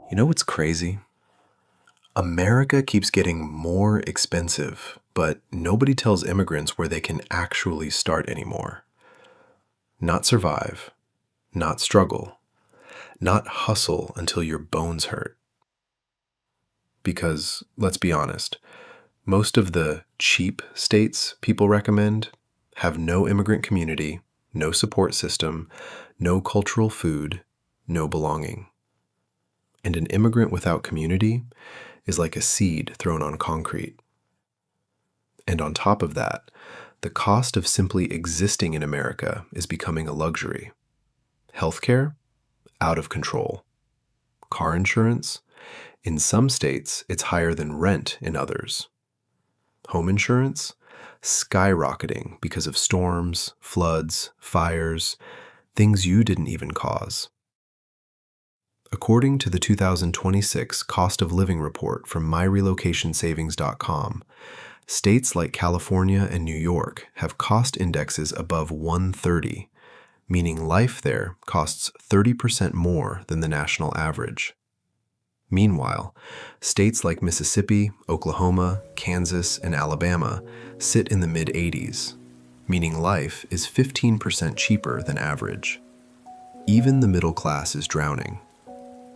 You know what's crazy? America keeps getting more expensive, but nobody tells immigrants where they can actually start anymore. Not survive, not struggle, not hustle until your bones hurt. Because, let's be honest, most of the cheap states people recommend have no immigrant community, no support system, no cultural food, no belonging. And an immigrant without community is like a seed thrown on concrete. And on top of that, the cost of simply existing in America is becoming a luxury. Healthcare? Out of control. Car insurance? In some states, it's higher than rent in others. Home insurance? Skyrocketing because of storms, floods, fires, things you didn't even cause. According to the 2026 Cost of Living Report from MyRelocationSavings.com, states like California and New York have cost indexes above 130, meaning life there costs 30% more than the national average. Meanwhile, states like Mississippi, Oklahoma, Kansas, and Alabama sit in the mid-80s, meaning life is 15% cheaper than average. Even the middle class is drowning.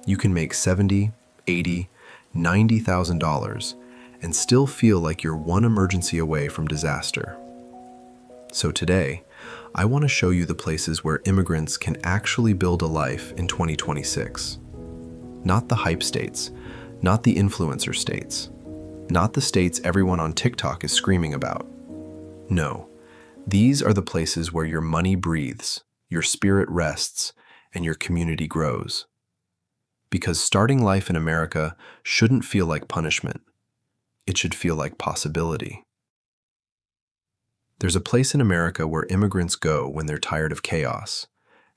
You can make $70,000, $80,000, $90,000 and still feel like you're one emergency away from disaster. So today, I want to show you the places where immigrants can actually build a life in 2026. Not the hype states, not the influencer states, not the states everyone on TikTok is screaming about. No, these are the places where your money breathes, your spirit rests, and your community grows. Because starting life in America shouldn't feel like punishment. It should feel like possibility. There's a place in America where immigrants go when they're tired of chaos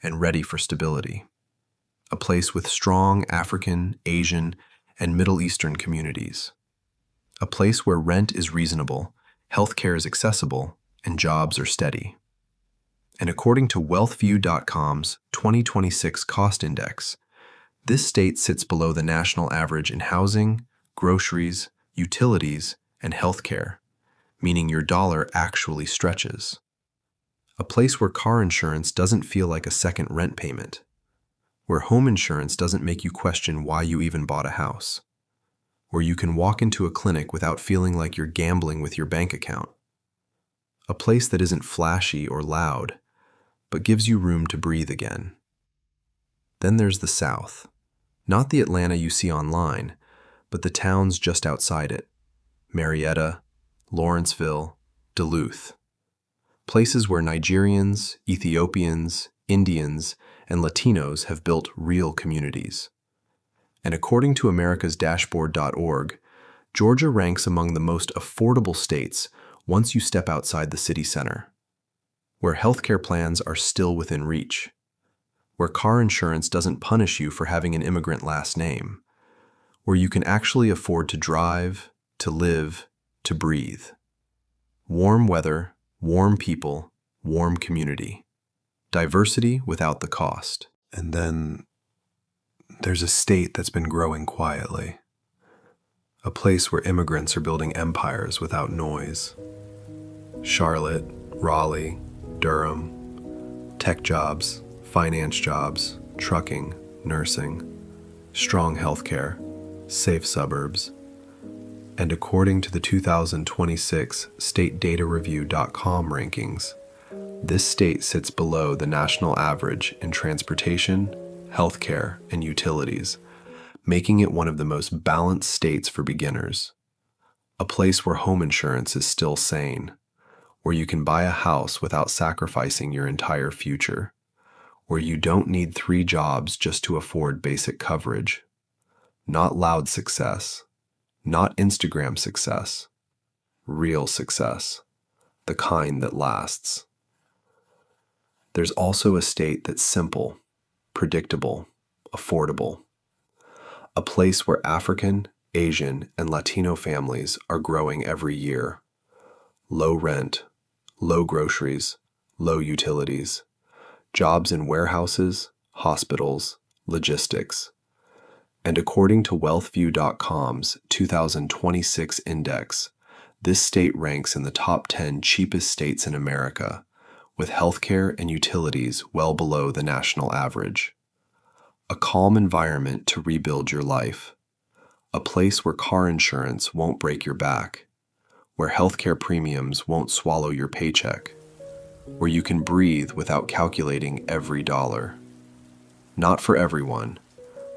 and ready for stability. A place with strong African, Asian, and Middle Eastern communities. A place where rent is reasonable, healthcare is accessible, and jobs are steady. And according to Wealthvieu.com's 2026 Cost Index, this state sits below the national average in housing, groceries, utilities, and healthcare, meaning your dollar actually stretches. A place where car insurance doesn't feel like a second rent payment, where home insurance doesn't make you question why you even bought a house, where you can walk into a clinic without feeling like you're gambling with your bank account. A place that isn't flashy or loud, but gives you room to breathe again. Then there's the South. Not the Atlanta you see online, but the towns just outside it. Marietta, Lawrenceville, Duluth. Places where Nigerians, Ethiopians, Indians, and Latinos have built real communities. And according to americasdashboard.org, Georgia ranks among the most affordable states once you step outside the city center, where healthcare plans are still within reach, where car insurance doesn't punish you for having an immigrant last name, where you can actually afford to drive, to live, to breathe. Warm weather, warm people, warm community. Diversity without the cost. And then there's a state that's been growing quietly. A place where immigrants are building empires without noise. Charlotte, Raleigh, Durham. Tech jobs, finance jobs, trucking, nursing, strong healthcare, safe suburbs. And according to the 2026 StateDataReview.com rankings, this state sits below the national average in transportation, healthcare, and utilities, making it one of the most balanced states for beginners. A place where home insurance is still sane, where you can buy a house without sacrificing your entire future, where you don't need 3 jobs just to afford basic coverage. Not loud success, not Instagram success, real success, the kind that lasts. There's also a state that's simple, predictable, affordable. A place where African, Asian, and Latino families are growing every year. Low rent, low groceries, low utilities, jobs in warehouses, hospitals, logistics. And according to Wealthvieu.com's 2026 index, this state ranks in the top 10 cheapest states in America, with healthcare and utilities well below the national average. A calm environment to rebuild your life. A place where car insurance won't break your back, where healthcare premiums won't swallow your paycheck, where you can breathe without calculating every dollar. Not for everyone,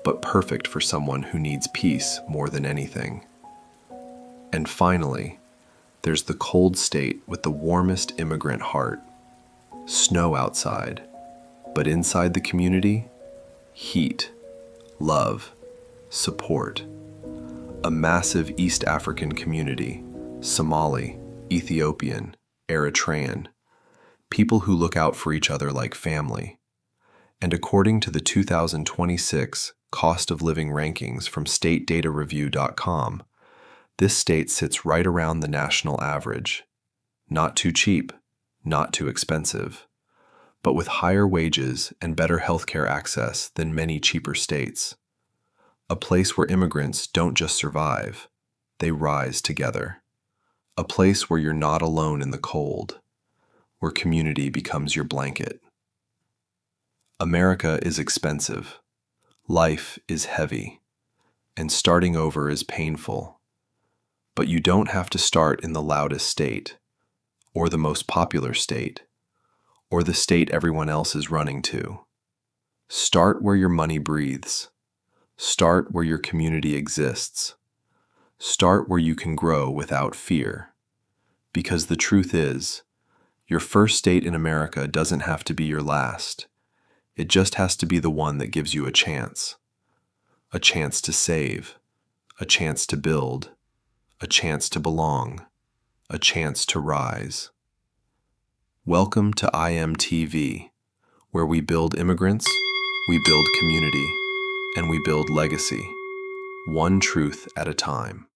but perfect for someone who needs peace more than anything. And finally, there's the cold state with the warmest immigrant heart. Snow outside, but inside the community, heat, love, support. A massive East African community, Somali, Ethiopian, Eritrean, people who look out for each other like family. And according to the 2026 Cost of Living Rankings from StateDataReview.com, this state sits right around the national average. Not too cheap, not too expensive, but with higher wages and better healthcare access than many cheaper states. A place where immigrants don't just survive, they rise together. A place where you're not alone in the cold, where community becomes your blanket. America is expensive, life is heavy, and starting over is painful. But you don't have to start in the loudest state, or the most popular state, or the state everyone else is running to. Start where your money breathes. Start where your community exists. Start where you can grow without fear. Because the truth is, your first state in America doesn't have to be your last. It just has to be the one that gives you a chance. A chance to save. A chance to build. A chance to belong. A chance to rise. Welcome to imtv, where we build immigrants, we build community, and we build legacy, one truth at a time.